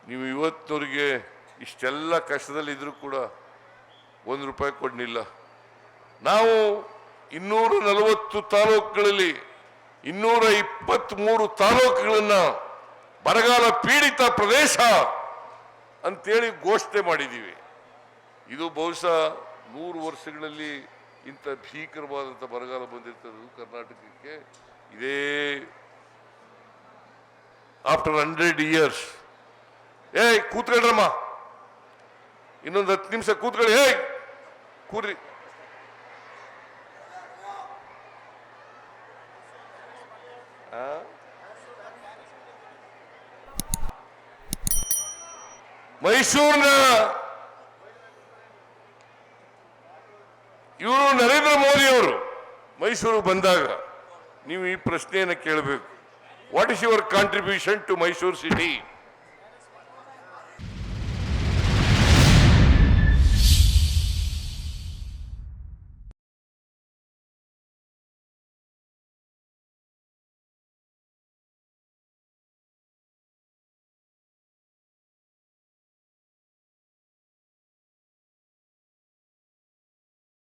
ನೀವು ಇವತ್ತಿನವರಿಗೆ ಇಷ್ಟೆಲ್ಲ ಕಷ್ಟದಲ್ಲಿದ್ದರೂ ಕೂಡ ₹1 ಕೊಡಲಿಲ್ಲ. ನಾವು 240 ತಾಲೂಕುಗಳಲ್ಲಿ 223 ತಾಲೂಕುಗಳನ್ನು ಬರಗಾಲ ಪೀಡಿತ ಪ್ರದೇಶ ಅಂತೇಳಿ ಘೋಷಣೆ ಮಾಡಿದ್ದೀವಿ. ಇದು ಬಹುಶಃ 100 ವರ್ಷಗಳಲ್ಲಿ ಇಂಥ ಭೀಕರವಾದಂಥ ಬರಗಾಲ ಬಂದಿರ್ತದೆ ಕರ್ನಾಟಕಕ್ಕೆ. ಇದೇ ಆಫ್ಟರ್ 100 years. ಕೂತ್ಕೊಳ್ರಮ್ಮ, ಇನ್ನೊಂದು 10 ನಿಮಿಷ ಕೂತ್ಕೊಳ್ಳಿ. ಕೂರ್ರಿ. ಮೈಸೂರಿನ ಇವರು ನರೇಂದ್ರ ಮೋದಿ ಅವರು ಮೈಸೂರು ಬಂದಾಗ ನೀವು ಈ ಪ್ರಶ್ನೆಯನ್ನು ಕೇಳಬೇಕು. What is your contribution to Mysuru city?